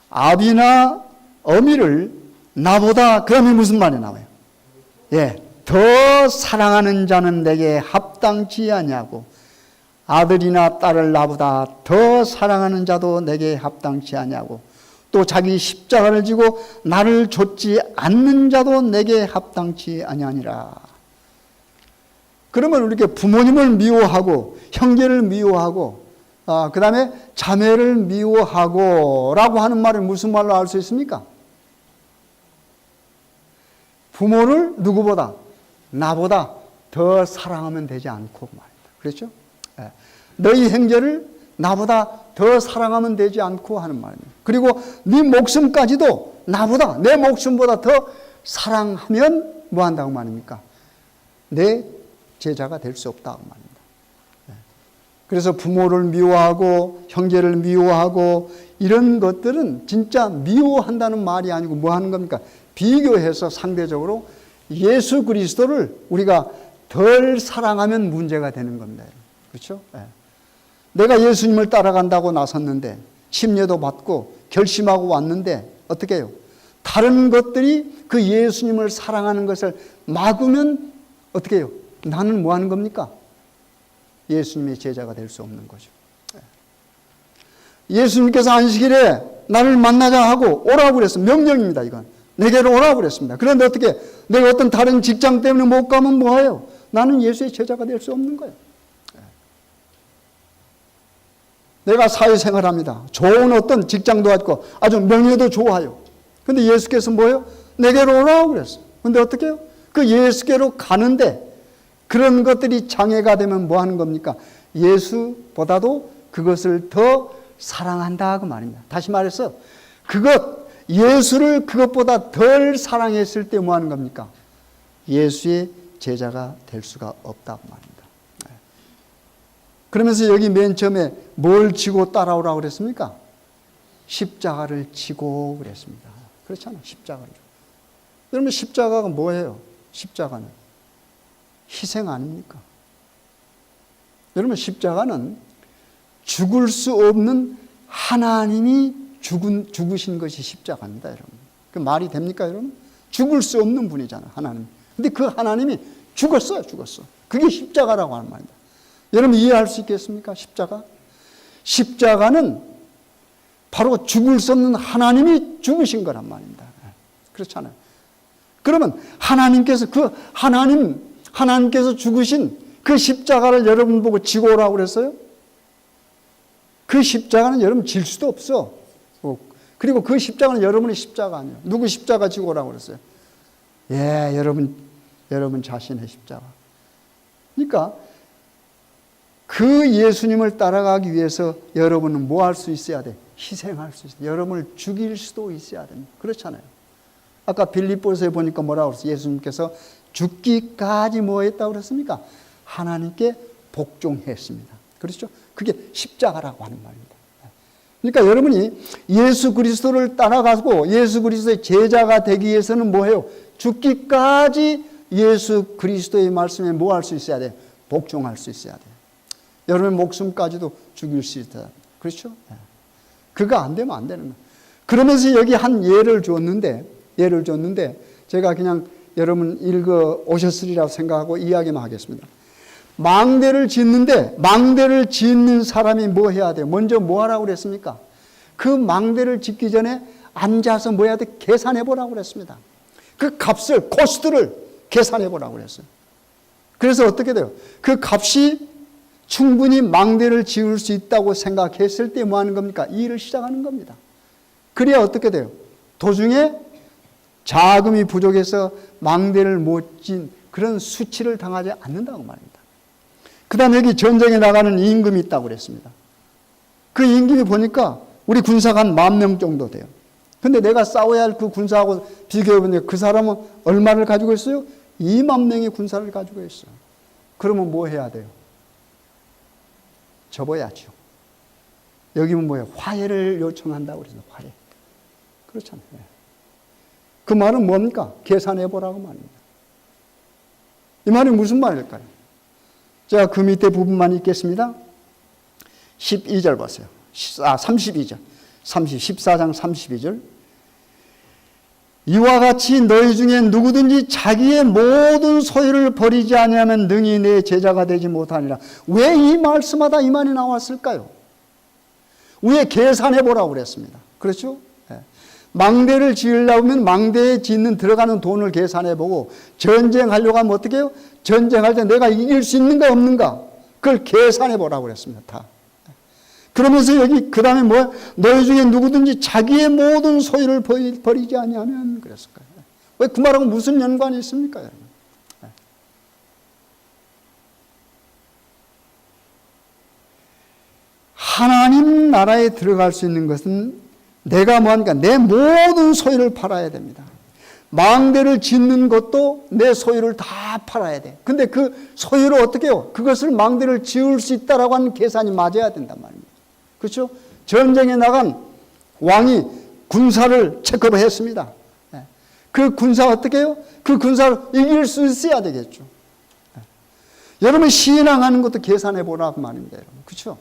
아비나 어미를 나보다, 그러면 무슨 말이 나와요? 더 사랑하는 자는 내게 합당치 아니하고 아들이나 딸을 나보다 더 사랑하는 자도 내게 합당치 아니하고 또 자기 십자가를 지고 나를 좇지 않는 자도 내게 합당치 아니하니라. 그러면 이렇게 부모님을 미워하고 형제를 미워하고 그 다음에 자매를 미워하고 라고 하는 말을 무슨 말로 알 수 있습니까? 부모를 누구보다 나보다 더 사랑하면 되지 않고 말입니다. 그렇죠? 너희 형제를 나보다 더 사랑하면 되지 않고 하는 말입니다. 그리고 네 목숨까지도 나보다 내 목숨보다 더 사랑하면 뭐 한다고 말입니까? 내 제자가 될 수 없다고 말입니다. 그래서 부모를 미워하고 형제를 미워하고 이런 것들은 진짜 미워한다는 말이 아니고 뭐 하는 겁니까? 비교해서 상대적으로 예수 그리스도를 우리가 덜 사랑하면 문제가 되는 겁니다. 그렇죠? 내가 예수님을 따라간다고 나섰는데 침례도 받고 결심하고 왔는데 어떻게 해요? 다른 것들이 그 예수님을 사랑하는 것을 막으면 어떻게 해요? 나는 뭐 하는 겁니까? 예수님의 제자가 될 수 없는 거죠. 예수님께서 안식일에 나를 만나자 하고 오라고 그랬어. 명령입니다, 이건. 내게로 오라고 그랬습니다. 그런데 어떻게 내가 어떤 다른 직장 때문에 못 가면 뭐해요? 나는 예수의 제자가 될 수 없는 거예요. 내가 사회생활합니다. 좋은 어떤 직장도 갖고 아주 명예도 좋아요. 근데 예수께서 뭐예요? 내게로 오라고 그랬어요. 근데 어떻게 해요? 그 예수께로 가는데 그런 것들이 장애가 되면 뭐 하는 겁니까? 예수보다도 그것을 더 사랑한다 그 말입니다. 다시 말해서 예수를 그것보다 덜 사랑했을 때 뭐 하는 겁니까? 예수의 제자가 될 수가 없다고 말입니다. 그러면서 여기 맨 처음에 뭘 지고 따라오라고 그랬습니까? 십자가를 지고 그랬습니다. 그렇잖아요. 십자가를. 여러분 십자가가 뭐예요? 십자가는 희생 아닙니까? 여러분 십자가는 죽을 수 없는 하나님이 죽으신 것이 십자가입니다, 여러분. 그 말이 됩니까, 여러분? 죽을 수 없는 분이잖아요, 하나님. 근데 그 하나님이 죽었어요. 그게 십자가라고 하는 말입니다. 여러분 이해할 수 있겠습니까, 십자가? 십자가는 바로 죽을 수 없는 하나님이 죽으신 거란 말입니다. 그렇잖아요. 그러면 하나님께서 하나님께서 죽으신 그 십자가를 여러분 보고 지고 오라고 그랬어요? 그 십자가는 여러분 질 수도 없어. 그리고 그 십자가는 여러분의 십자가 아니에요. 누구 십자가 지고 오라고 그랬어요? 여러분 자신의 십자가. 그러니까 그 예수님을 따라가기 위해서 여러분은 뭐 할 수 있어야 돼? 희생할 수 있어요. 여러분을 죽일 수도 있어야 됩니다. 그렇잖아요. 아까 빌립보서에 보니까 뭐라고 그랬어요? 예수님께서 죽기까지 뭐 했다고 그랬습니까? 하나님께 복종했습니다. 그렇죠? 그게 십자가라고 하는 말입니다. 그러니까 여러분이 예수 그리스도를 따라가고 예수 그리스도의 제자가 되기 위해서는 뭐예요? 죽기까지 예수 그리스도의 말씀에 뭐 할 수 있어야 돼요? 복종할 수 있어야 돼요. 여러분의 목숨까지도 죽일 수 있다. 그렇죠? 그거 안 되면 안 되는 거예요. 그러면서 여기 한 예를 줬는데 제가 그냥 여러분 읽어 오셨으리라고 생각하고 이야기만 하겠습니다. 망대를 짓는 사람이 뭐 해야 돼요? 먼저 뭐 하라고 그랬습니까? 그 망대를 짓기 전에 앉아서 뭐 해야 돼? 계산해 보라고 그랬습니다. 그 값을, 코스트를 계산해 보라고 그랬어요. 그래서 어떻게 돼요? 그 값이 충분히 망대를 지을 수 있다고 생각했을 때 뭐 하는 겁니까? 이 일을 시작하는 겁니다. 그래야 어떻게 돼요? 도중에 자금이 부족해서 망대를 못 진 그런 수치를 당하지 않는다고 말입니다. 그 다음에 여기 전쟁에 나가는 임금이 있다고 그랬습니다. 그 임금이 보니까 우리 군사가 한 10,000명 정도 돼요. 근데 내가 싸워야 할 그 군사하고 비교해보니까 그 사람은 얼마를 가지고 있어요? 20,000명의 군사를 가지고 있어요. 그러면 뭐 해야 돼요? 접어야죠. 여기는 뭐예요? 화해를 요청한다고 그래서 화해. 그렇잖아요. 그 말은 뭡니까? 계산해보라고 말입니다. 이 말이 무슨 말일까요? 자, 그 밑에 부분만 읽겠습니다. 12절 보세요. 32절. 14장 32절. 이와 같이 너희 중에 누구든지 자기의 모든 소유를 버리지 아니하면 능히 내 제자가 되지 못하니라. 왜 이 말씀마다 이 말이 나왔을까요? 왜 계산해보라고 그랬습니다. 그렇죠? 망대를 지으려면 망대에 짓는 들어가는 돈을 계산해보고 전쟁하려고 하면 어떻게 해요? 전쟁할 때 내가 이길 수 있는가 없는가 그걸 계산해보라고 그랬습니다. 다. 그러면서 여기 그 다음에 뭐야? 너희 중에 누구든지 자기의 모든 소유를 버리지 아니하면 그랬을까요? 왜 그 말하고 무슨 연관이 있습니까? 하나님 나라에 들어갈 수 있는 것은 내가 뭐하니까 내 모든 소유를 팔아야 됩니다. 망대를 짓는 것도 내 소유를 다 팔아야 돼. 근데 그 소유를 어떻게 해요? 그것을 망대를 지을 수 있다라고 하는 계산이 맞아야 된단 말입니다. 그렇죠? 전쟁에 나간 왕이 군사를 체크업을 했습니다. 그 군사 어떻게 해요? 그 군사를 이길 수 있어야 되겠죠. 여러분 신앙하는 것도 계산해 보라고 말입니다. 여러분. 그렇죠?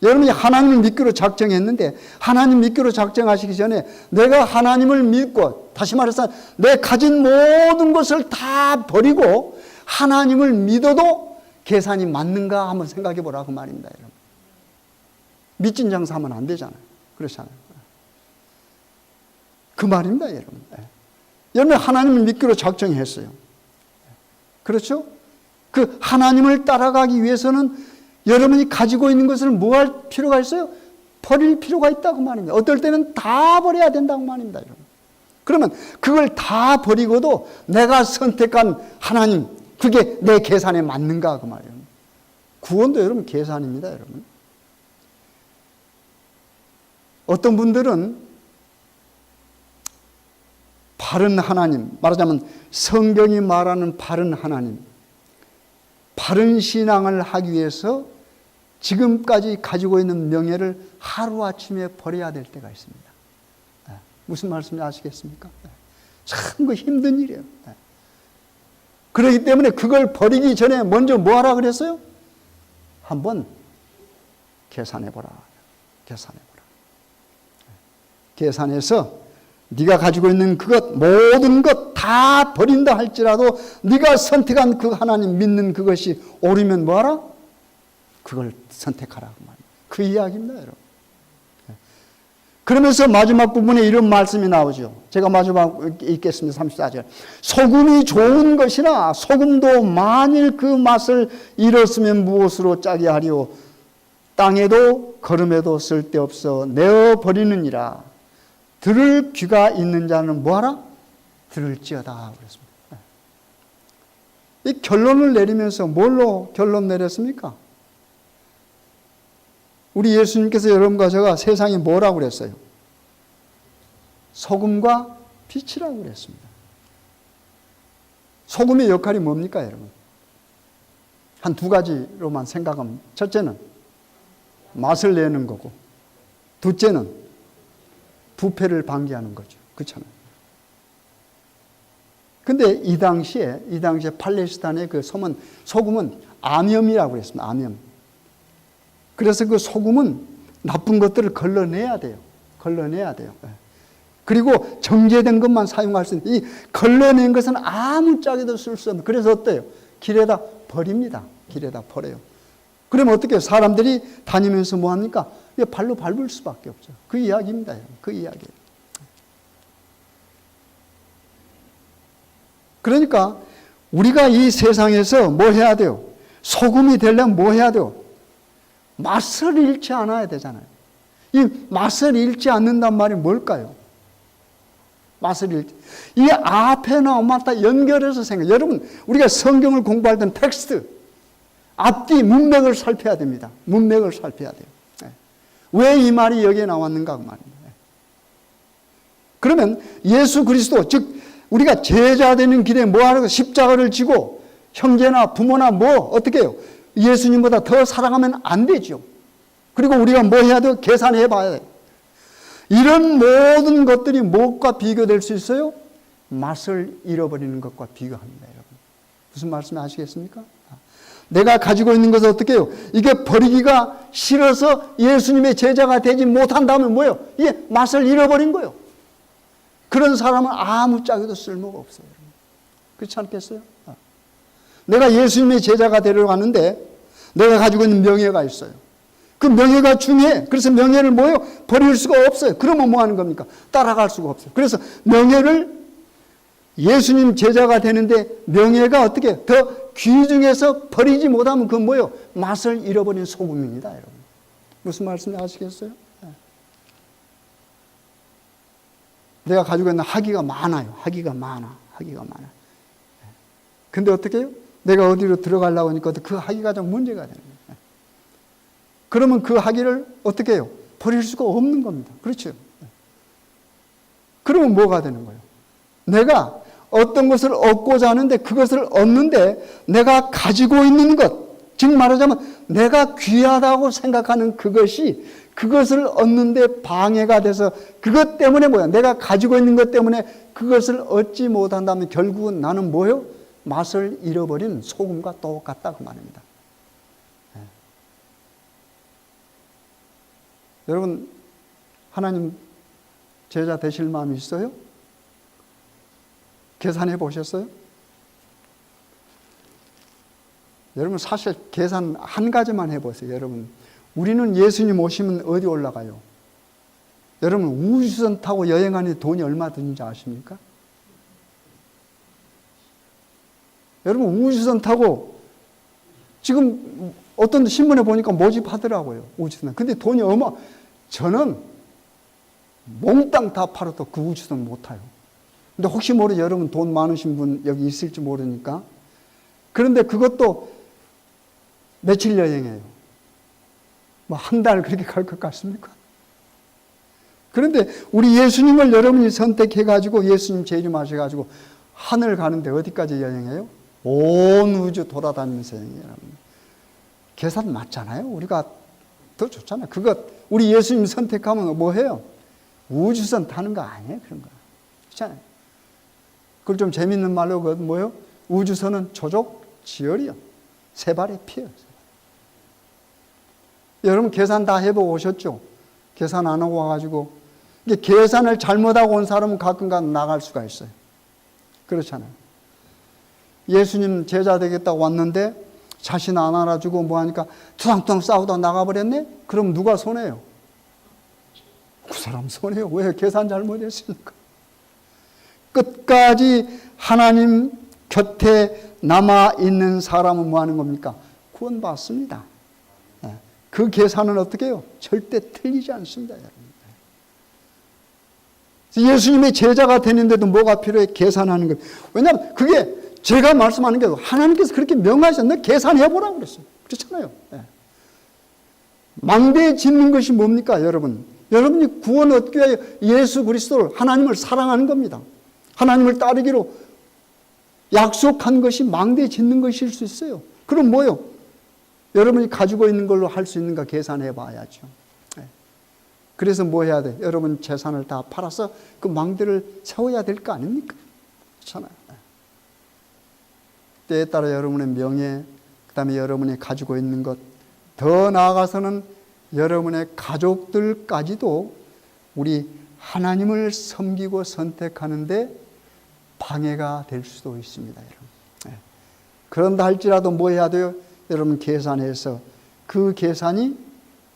여러분이 하나님을 믿기로 작정했는데 하나님 믿기로 작정하시기 전에 내가 하나님을 믿고 다시 말해서 내 가진 모든 것을 다 버리고 하나님을 믿어도 계산이 맞는가 한번 생각해 보라고 말입니다. 여러분. 믿진 장사하면 안 되잖아요. 그렇잖아요. 그 말입니다. 여러분. 여러분 하나님을 믿기로 작정했어요. 그렇죠? 그 하나님을 따라가기 위해서는 여러분이 가지고 있는 것을 뭐 할 필요가 있어요? 버릴 필요가 있다고 말입니다. 어떨 때는 다 버려야 된다고 말입니다. 여러분. 그러면 그걸 다 버리고도 내가 선택한 하나님, 그게 내 계산에 맞는가 그 말이에요. 구원도 여러분 계산입니다. 여러분. 어떤 분들은 바른 하나님, 말하자면 성경이 말하는 바른 하나님, 바른 신앙을 하기 위해서 지금까지 가지고 있는 명예를 하루아침에 버려야 될 때가 있습니다. 무슨 말씀인지 아시겠습니까? 참 그 힘든 일이에요. 그렇기 때문에 그걸 버리기 전에 먼저 뭐 하라 그랬어요? 한번 계산해보라. 계산해보라. 계산해서 네가 가지고 있는 그것 모든 것 다 버린다 할지라도 네가 선택한 그 하나님 믿는 그것이 옳으면 뭐하라? 그걸 선택하라고 말입니다. 그 이야기입니다. 여러분. 그러면서 마지막 부분에 이런 말씀이 나오죠. 제가 마지막 읽겠습니다. 34절. 소금이 좋은 것이나 소금도 만일 그 맛을 잃었으면 무엇으로 짜게 하리오. 땅에도 거름에도 쓸데없어 내어버리느니라. 들을 귀가 있는 자는 뭐하라? 들을지어다. 그랬습니다. 이 결론을 내리면서 뭘로 결론 내렸습니까? 우리 예수님께서 여러분과 제가 세상에 뭐라고 그랬어요? 소금과 빛이라고 그랬습니다. 소금의 역할이 뭡니까, 여러분? 한 두 가지로만 생각하면, 첫째는 맛을 내는 거고, 둘째는 부패를 방지하는 거죠. 그렇잖아요. 근데 이 당시에 팔레스타인의 그 소금은 암염이라고 그랬습니다. 암염. 그래서 그 소금은 나쁜 것들을 걸러내야 돼요. 걸러내야 돼요. 그리고 정제된 것만 사용할 수 있는, 이 걸러낸 것은 아무짝에도 쓸 수 없는, 그래서 어때요? 길에다 버립니다. 길에다 버려요. 그러면 어떻게 해요? 사람들이 다니면서 뭐 합니까? 발로 밟을 수밖에 없죠. 그 이야기입니다. 그 이야기예요. 그러니까 우리가 이 세상에서 뭐 해야 돼요? 소금이 되려면 뭐 해야 돼요? 맛을 잃지 않아야 되잖아요. 이 맛을 잃지 않는단 말이 뭘까요? 맛을 잃지. 이 앞에 나오면 다 연결해서 생각해요. 여러분, 우리가 성경을 공부할 때는 텍스트, 앞뒤 문맥을 살펴야 됩니다. 문맥을 살펴야 돼요. 왜 이 말이 여기에 나왔는가 그 말입니다. 그러면 예수 그리스도, 즉 우리가 제자 되는 길에 뭐 하는 거? 십자가를 지고 형제나 부모나 뭐 어떻게 해요? 예수님보다 더 사랑하면 안 되죠. 그리고 우리가 뭐 해야 돼요? 계산해 봐야 돼요. 이런 모든 것들이 무엇과 비교될 수 있어요? 맛을 잃어버리는 것과 비교합니다, 여러분. 무슨 말씀 아시겠습니까? 내가 가지고 있는 것을 어떻게 해요? 이게 버리기가 싫어서 예수님의 제자가 되지 못한다면 뭐예요? 이게 맛을 잃어버린 거예요. 그런 사람은 아무짝에도 쓸모가 없어요. 그렇지 않겠어요? 내가 예수님의 제자가 되려고 하는데 내가 가지고 있는 명예가 있어요. 그 명예가 중요해. 그래서 명예를 뭐예요? 버릴 수가 없어요. 그러면 뭐 하는 겁니까? 따라갈 수가 없어요. 그래서 명예를, 예수님 제자가 되는데 명예가 어떻게 더 귀중해서 버리지 못하면 그건 뭐예요? 맛을 잃어버린 소금입니다, 여러분. 무슨 말씀인지 아시겠어요? 내가 가지고 있는 학위가 많아요. 학위가 많아. 근데 어떻게 해요? 내가 어디로 들어가려고 하니까 그 학위가 좀 문제가 되는 거예요. 그러면 그 학위를 어떻게 해요? 버릴 수가 없는 겁니다. 그렇죠? 그러면 뭐가 되는 거예요? 내가 어떤 것을 얻고자 하는데 그것을 얻는데 내가 가지고 있는 것, 즉 말하자면 내가 귀하다고 생각하는 그것을 얻는데 방해가 돼서 그것 때문에 뭐야? 내가 가지고 있는 것 때문에 그것을 얻지 못한다면 결국은 나는 뭐예요? 맛을 잃어버린 소금과 똑같다 그 말입니다. 네. 여러분, 하나님 제자 되실 마음이 있어요? 계산해 보셨어요? 여러분, 사실 계산 한 가지만 해보세요. 여러분, 우리는 예수님 오시면 어디 올라가요? 여러분, 우주선 타고 여행하는 돈이 얼마 드는지 아십니까? 여러분, 우주선 타고 지금 어떤 신문에 보니까 모집하더라고요. 우주선. 근데 돈이 저는 몽땅 다 팔아도 그 우주선 못 타요. 근데 혹시 모르죠. 여러분 돈 많으신 분 여기 있을지 모르니까. 그런데 그것도 며칠 여행이에요. 뭐 한 달 그렇게 갈 것 같습니까? 그런데 우리 예수님을 여러분이 선택해가지고 예수님 재림하셔가지고 하늘 가는데 어디까지 여행해요? 온 우주 돌아다니면서 여행해요. 계산 맞잖아요. 우리가 더 좋잖아요. 우리 예수님 선택하면 뭐 해요? 우주선 타는 거 아니에요? 그런 거. 그렇잖아요. 그걸 좀 재밌는 말로 뭐예요? 우주선은 조족지혈이요. 세 발의 피예요. 여러분 계산 다 해보고 오셨죠? 계산 안 하고 와가지고 이게 계산을 잘못하고 온 사람은 가끔가다 나갈 수가 있어요. 그렇잖아요. 예수님 제자 되겠다고 왔는데 자신 안 알아주고 뭐 하니까 투당투당 싸우다 나가버렸네? 그럼 누가 손해요? 그 사람 손해요. 왜? 계산 잘못했으니까. 끝까지 하나님 곁에 남아있는 사람은 뭐 하는 겁니까? 구원받습니다. 그 계산은 어떻게 해요? 절대 틀리지 않습니다. 예수님의 제자가 되는데도 뭐가 필요해? 계산하는 것. 왜냐하면 그게 제가 말씀하는 게 하나님께서 그렇게 명하셔서 너 계산해보라고 그랬어요. 그렇잖아요. 망대에 짓는 것이 뭡니까, 여러분? 여러분이 구원 얻기 위하여 예수 그리스도를, 하나님을 사랑하는 겁니다. 하나님을 따르기로 약속한 것이 망대에 짓는 것일 수 있어요. 그럼 뭐요? 여러분이 가지고 있는 걸로 할 수 있는가 계산해 봐야죠. 그래서 뭐 해야 돼? 여러분 재산을 다 팔아서 그 망대를 세워야 될 거 아닙니까? 그렇잖아요. 때에 따라 여러분의 명예, 그 다음에 여러분이 가지고 있는 것, 더 나아가서는 여러분의 가족들까지도 우리 하나님을 섬기고 선택하는데 방해가 될 수도 있습니다, 여러분. 그런다 할지라도 뭐 해야 돼요? 여러분 계산해서 그 계산이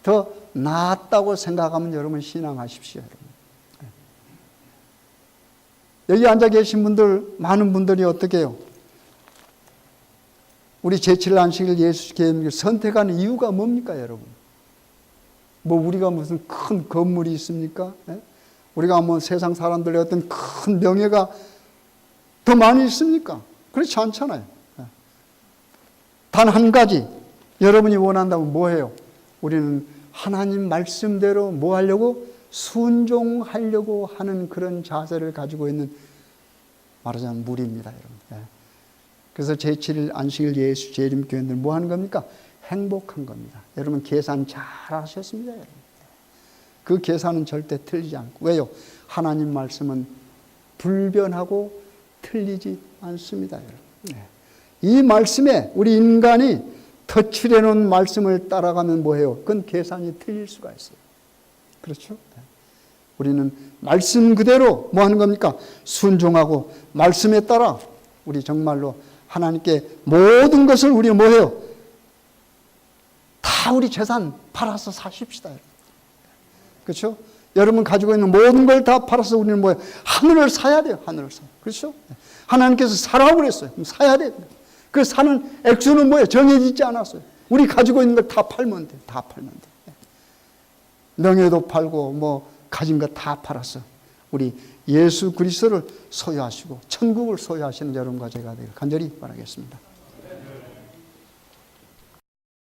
더 낫다고 생각하면 여러분 신앙하십시오, 여러분. 여기 앉아 계신 분들, 많은 분들이 어떻게 해요? 우리 제7일 안식일 예수께 선택하는 이유가 뭡니까, 여러분? 뭐 우리가 무슨 큰 건물이 있습니까? 우리가 뭐 세상 사람들의 어떤 큰 명예가 더 많이 있습니까? 그렇지 않잖아요. 단 한 가지, 여러분이 원한다면 뭐 해요? 우리는 하나님 말씀대로 뭐 하려고? 순종하려고 하는 그런 자세를 가지고 있는, 말하자면 무리입니다, 여러분. 그래서 제7일 안식일 예수 재림교회들 뭐 하는 겁니까? 행복한 겁니다. 여러분 계산 잘 하셨습니다, 여러분. 그 계산은 절대 틀리지 않고. 왜요? 하나님 말씀은 불변하고 틀리지 않습니다, 여러분. 이 말씀에 우리 인간이 덧칠해 놓은 말씀을 따라가면 뭐해요? 그건 계산이 틀릴 수가 있어요. 그렇죠? 우리는 말씀 그대로 뭐 하는 겁니까? 순종하고 말씀에 따라 우리 정말로 하나님께 모든 것을 우리 뭐해요? 다 우리 재산 팔아서 사십시다. 그렇죠? 여러분 가지고 있는 모든 걸 다 팔아서 우리는 뭐예요? 하늘을 사야 돼요. 하늘을 사. 그렇죠? 하나님께서 사라고 그랬어요. 그럼 사야 돼요. 그 사는 액수는 뭐예요? 정해지지 않았어요. 우리 가지고 있는 걸 다 팔면 돼요. 다 팔면 돼요. 명예도 팔고 뭐 가진 거 다 팔았어. 우리 예수 그리스도를 소유하시고 천국을 소유하시는 여러분과 제가 되길 간절히 바라겠습니다.